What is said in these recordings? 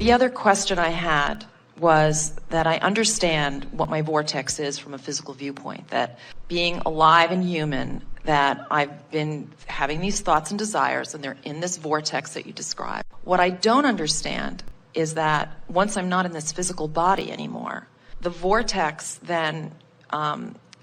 The other question I had was that I understand what my vortex is from a physical viewpoint, that being alive and human, that I've been having these thoughts and desires, and they're in this vortex that you described. What I don't understand is that once I'm not in this physical body anymore, the vortex then,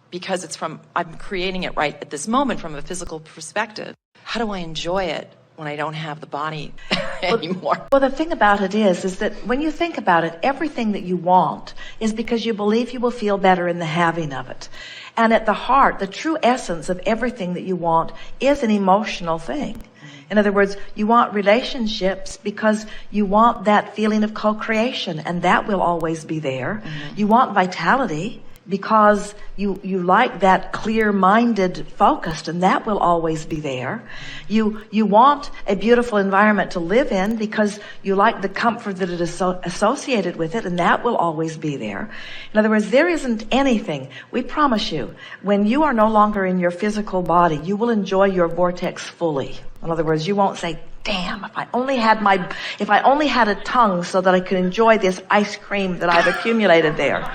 because I'm creating it right at this moment from a physical perspective, how do I enjoy it when I don't have the body anymore? Well, the thing about it is that when you think about it, everything that you want is because you believe you will feel better in the having of it. And at the heart, the true essence of everything that you want is an emotional thing. In other words, you want relationships because you want that feeling of co-creation, and that will always be there. Mm-hmm. You want vitality because you like that clear-minded focused, and that will always be there. You want a beautiful environment to live in because you like the comfort that is associated with it, and that will always be there. In other words, there isn't anything, we promise you, when you are no longer in your physical body, you will enjoy your vortex fully. In other words, you won't say, damn, if I only had a tongue so that I could enjoy this ice cream that I've accumulated there.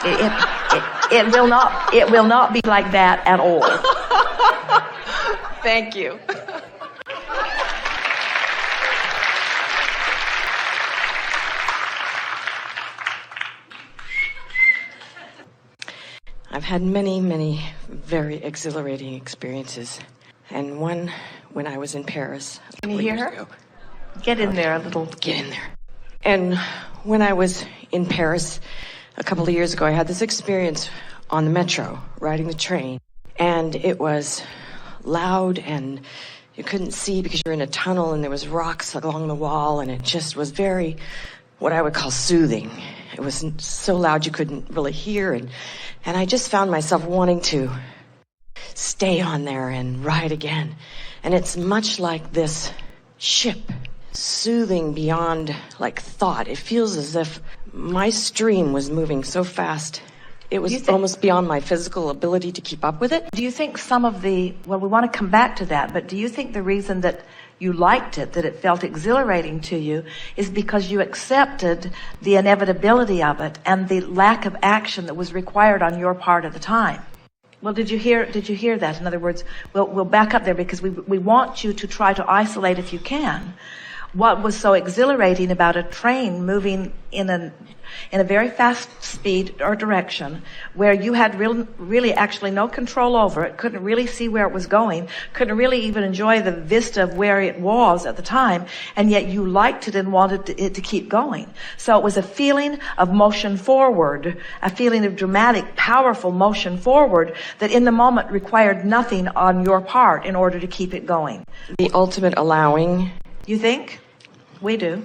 It will not be like that at all. Thank you. I've had many, many very exhilarating experiences. And one when I was in Paris. Can you hear her? Ago. Get in there a little. Get in there. And when I was in Paris a couple of years ago, I had this experience on the metro, riding the train. And it was loud and you couldn't see because you're in a tunnel and there was rocks along the wall, and it just was very, what I would call soothing. It was so loud you couldn't really hear. And I just found myself wanting to stay on there and ride again. And it's much like this ship, soothing beyond like thought. It feels as if my stream was moving so fast. It was almost beyond my physical ability to keep up with it. Do you think we want to come back to that, but do you think the reason that you liked it, that it felt exhilarating to you, is because you accepted the inevitability of it and the lack of action that was required on your part at the time? Well, did you hear that? In other words, we'll back up there because we want you to try to isolate, if you can, what was so exhilarating about a train moving in a very fast speed or direction where you had really actually no control over it, couldn't really see where it was going, couldn't really even enjoy the vista of where it was at the time, and yet you liked it and wanted it to keep going. So it was a feeling of motion forward, a feeling of dramatic, powerful motion forward that in the moment required nothing on your part in order to keep it going. The ultimate allowing. You think? We do.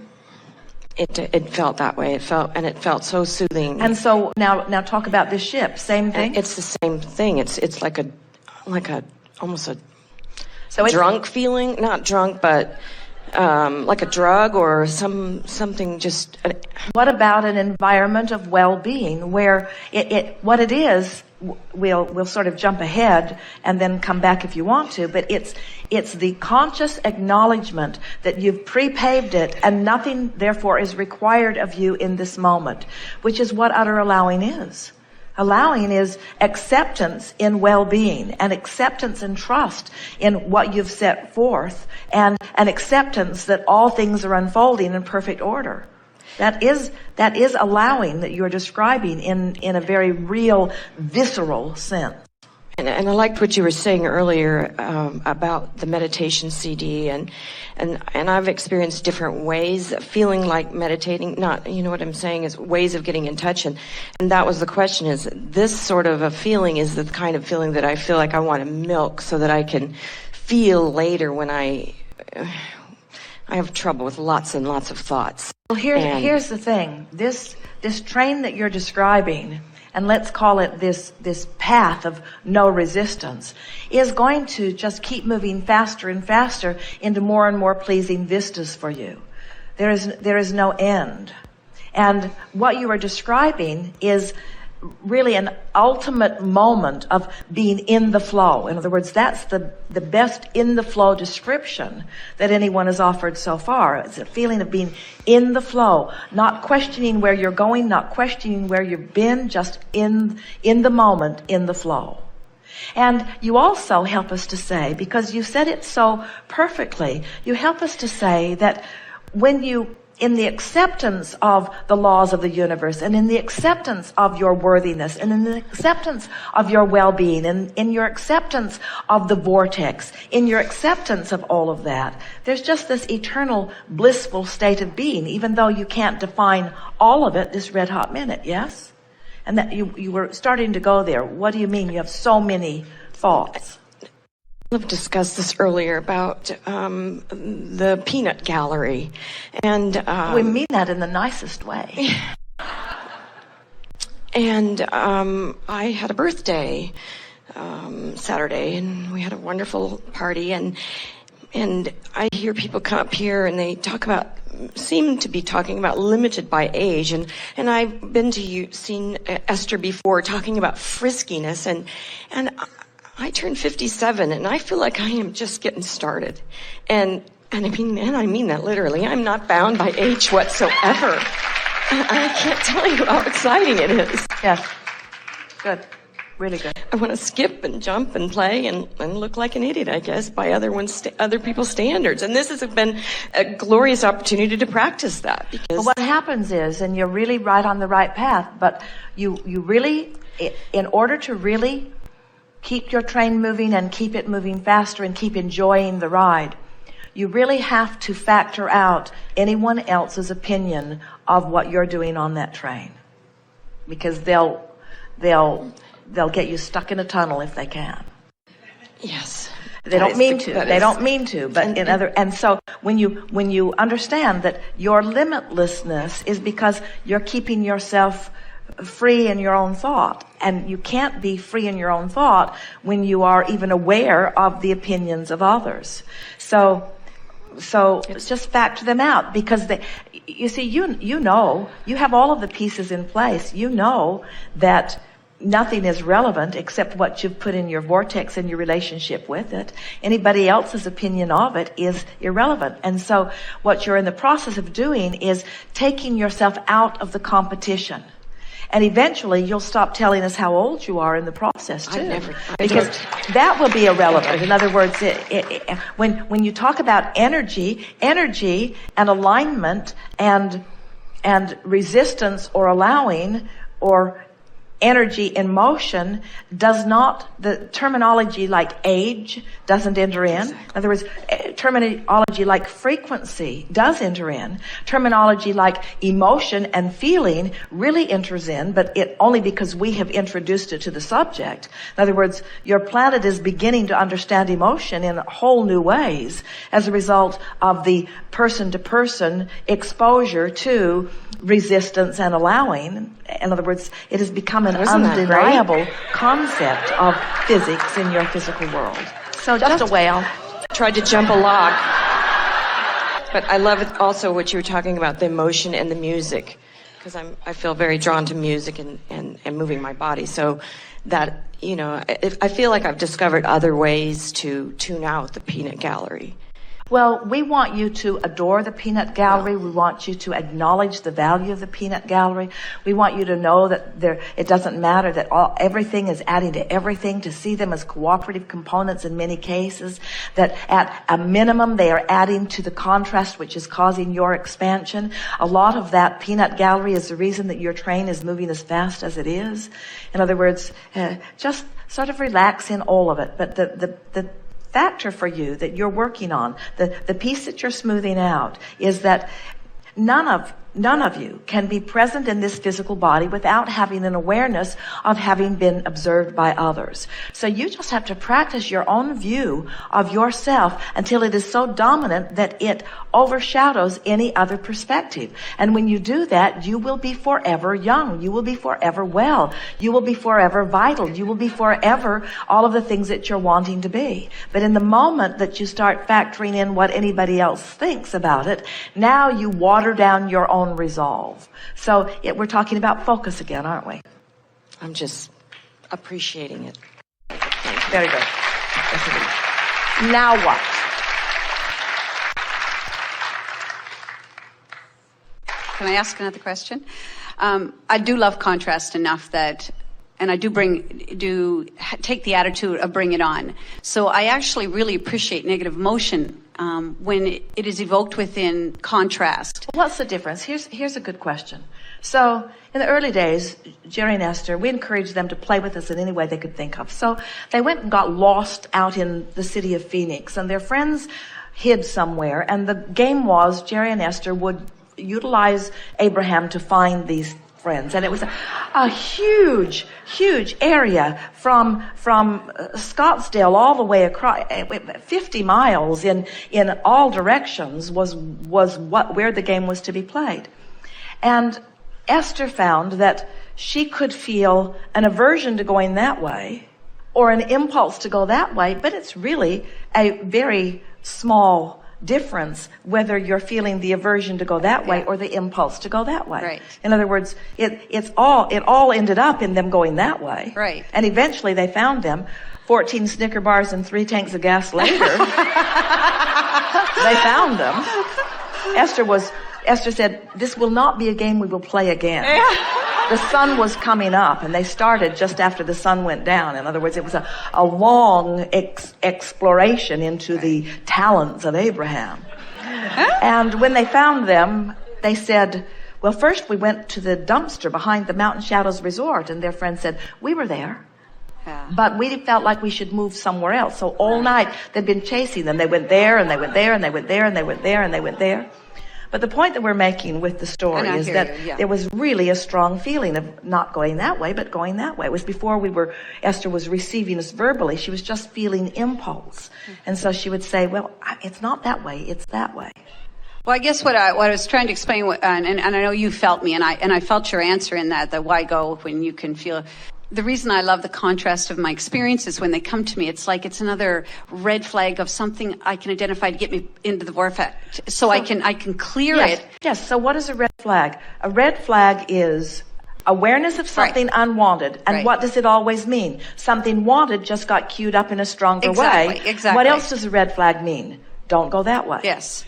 It felt that way. It felt so soothing. And so now talk about this ship. Same thing. It's the same thing. It's like almost a drunk feeling. Not drunk, but like a drug or something. Just. What about an environment of well-being where what it is? We'll sort of jump ahead and then come back if you want to, but it's the conscious acknowledgement that you've pre-paved it and nothing therefore is required of you in this moment, which is what utter allowing is. Allowing is acceptance in well-being and acceptance and trust in what you've set forth and an acceptance that all things are unfolding in perfect order. That is allowing that you're describing in a very real, visceral sense. And I liked what you were saying earlier about the meditation CD, and I've experienced different ways of feeling like meditating. Not, you know what I'm saying, is ways of getting in touch, and that was the question: is this sort of a feeling is the kind of feeling that I feel like I want to milk so that I can feel later when I have trouble with lots and lots of thoughts. Well, here's the thing. This train that you're describing, and let's call it this path of no resistance, is going to just keep moving faster and faster into more and more pleasing vistas for you. There is no end. And what you are describing is really an ultimate moment of being in the flow. In other words, that's the best in the flow description that anyone has offered so far. It's a feeling of being in the flow, not questioning where you're going, not questioning where you've been, just in the moment, in the flow. And you also help us to say, because you said it so perfectly, you help us to say that when you, in the acceptance of the laws of the universe, and in the acceptance of your worthiness, and in the acceptance of your well-being, and in your acceptance of the vortex, in your acceptance of all of that, there's just this eternal blissful state of being, even though you can't define all of it this red hot minute, yes? And that you were starting to go there. What do you mean? You have so many thoughts. We've discussed this earlier about the peanut gallery, and we mean that in the nicest way. And I had a birthday Saturday, and we had a wonderful party, and I hear people come up here and they seem to be talking about limited by age, and I've been to seen Esther before talking about friskiness, and I turned 57, and I feel like I am just getting started. And I mean that literally. I'm not bound by age whatsoever. I can't tell you how exciting it is. Yes. Good. Really good. I want to skip and jump and play and look like an idiot, I guess, by other people's standards. And this has been a glorious opportunity to practice that. Because what happens is, and you're really right on the right path, but you really, in order to really keep your train moving and keep it moving faster and keep enjoying the ride, you really have to factor out anyone else's opinion of what you're doing on that train, because they'll get you stuck in a tunnel if they can. Yes. They don't mean to. They don't mean to. But and so when you understand that your limitlessness is because you're keeping yourself free in your own thought, and you can't be free in your own thought when you are even aware of the opinions of others. So just factor them out, because you see, you know, you have all of the pieces in place. You know that nothing is relevant except what you've put in your vortex and your relationship with it. Anybody else's opinion of it is irrelevant. And so what you're in the process of doing is taking yourself out of the competition. And eventually you'll stop telling us how old you are in the process too. Because that will be irrelevant. In other words, when you talk about energy and alignment and resistance or allowing or energy in motion, the terminology like age doesn't enter in. Exactly. In other words, terminology like frequency does enter in. Terminology like emotion and feeling really enters in, but it only because we have introduced it to the subject. In other words, your planet is beginning to understand emotion in whole new ways as a result of the person-to-person exposure to resistance and allowing. In other words, it has become an undeniable concept of physics in your physical world. So just a whale. Tried to jump a lock. But I love it also what you were talking about, the emotion and the music, because I feel very drawn to music and moving my body. So that, I feel like I've discovered other ways to tune out the peanut gallery. Well, we want you to adore the peanut gallery. We want you to acknowledge the value of the peanut gallery. We want you to know that it doesn't matter, that everything is adding to everything, to see them as cooperative components in many cases, that at a minimum they are adding to the contrast which is causing your expansion. A lot of that peanut gallery is the reason that your train is moving as fast as it is. In other words, just sort of relax in all of it. But the factor for you that you're working on, the piece that you're smoothing out, is that none of you can be present in this physical body without having an awareness of having been observed by others. So you just have to practice your own view of yourself until it is so dominant that it overshadows any other perspective. And when you do that, you will be forever young. You will be forever well. You will be forever vital. You will be forever all of the things that you're wanting to be. But in the moment that you start factoring in what anybody else thinks about it, now you water down your own resolve. So we're talking about focus again, aren't we? I'm just appreciating it. Very good. Yes, indeed. Now what? Can I ask another question? I do love contrast enough that, and I do take the attitude of bring it on. So I actually really appreciate negative emotion when it is evoked within contrast. What's the difference? Here's a good question. So in the early days, Jerry and Esther, we encouraged them to play with us in any way they could think of. So they went and got lost out in the city of Phoenix, and their friends hid somewhere. And the game was Jerry and Esther would utilize Abraham to find these friends. And it was a huge area from Scottsdale all the way across, 50 miles in all directions was where the game was to be played. And Esther found that she could feel an aversion to going that way or an impulse to go that way, but it's really a very small difference whether you're feeling the aversion to go that way or the impulse to go that way. Right. In other words, it all ended up in them going that way. Right. And eventually they found them. 14 Snicker bars and 3 tanks of gas later, they found them. Esther said, "This will not be a game we will play again." The sun was coming up, and they started just after the sun went down. In other words, it was a long exploration into the talents of Abraham. And when they found them, they said, well, first we went to the dumpster behind the Mountain Shadows Resort, and their friend said, we were there. But we felt like we should move somewhere else. So all night they'd been chasing them. They went there, and they went there, and they went there, and they went there, and they went there. But the point that we're making with the story is that there was really a strong feeling of not going that way, but going that way. It was before Esther was receiving us verbally. She was just feeling impulse. And so she would say, well, it's not that way, it's that way. Well, I guess what I was trying to explain, and I know you felt me, and I felt your answer in that why go when you can feel. The reason I love the contrast of my experiences when they come to me, it's like it's another red flag of something I can identify to get me into the vortex, so I can clear it. Yes. So what is a red flag? A red flag is awareness of something unwanted. And what does it always mean? Something wanted just got queued up in a stronger way. Exactly. What else does a red flag mean? Don't go that way. Yes.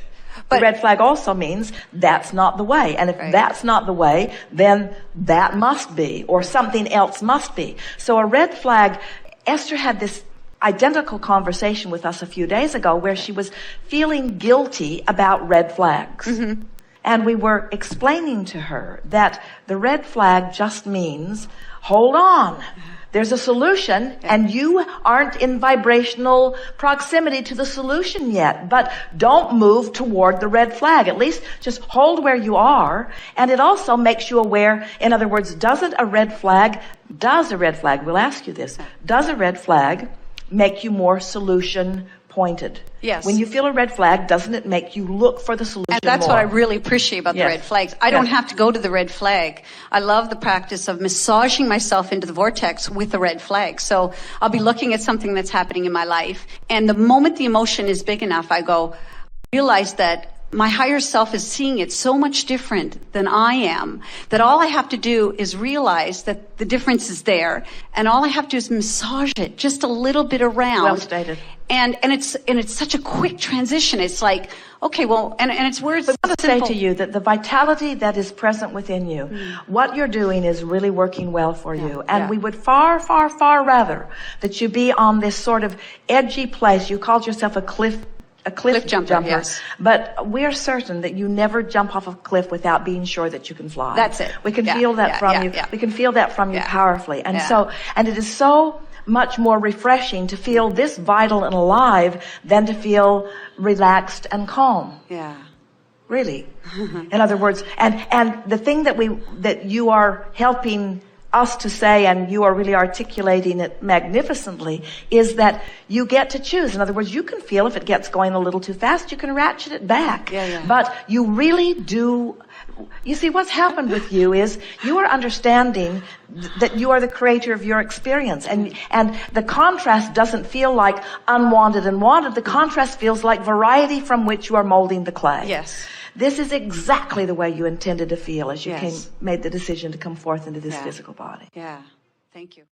But the red flag also means that's not the way. And if that's not the way, then that must be, or something else must be. So a red flag, Esther had this identical conversation with us a few days ago where she was feeling guilty about red flags. Mm-hmm. And we were explaining to her that the red flag just means, hold on. There's a solution, and you aren't in vibrational proximity to the solution yet. But don't move toward the red flag. At least just hold where you are. And it also makes you aware, in other words, does a red flag, we'll ask you this, does a red flag make you more solution pointed? Yes. When you feel a red flag, doesn't it make you look for the solution And that's more? what I really appreciate about the red flags. I don't have to go to the red flag. I love the practice of massaging myself into the vortex with the red flag. So I'll be looking at something that's happening in my life, and the moment the emotion is big enough, I realize that my higher self is seeing it so much different than I am, that all I have to do is realize that the difference is there, and all I have to do is massage it just a little bit around. Well stated. And it's such a quick transition. It's like, okay, well, and it's words. But I want to say to you that the vitality that is present within you, what you're doing is really working well for you. And we would far, far, far rather that you be on this sort of edgy place. You called yourself a cliff jumper. Yes. But we're certain that you never jump off a cliff without being sure that you can fly. That's it. We can feel that from you. We can feel that from you powerfully. And and it is so much more refreshing to feel this vital and alive than to feel relaxed and calm. Yeah. Really. In other words, and the thing that you are helping us to say, and you are really articulating it magnificently, is that you get to choose. In other words, you can feel if it gets going a little too fast, you can ratchet it back. But you really do. You see, what's happened with you is you are understanding that you are the creator of your experience, and the contrast doesn't feel like unwanted and wanted. The contrast feels like variety from which you are molding the clay. Yes. This is exactly the way you intended to feel as you made the decision to come forth into this physical body. Yeah. Thank you.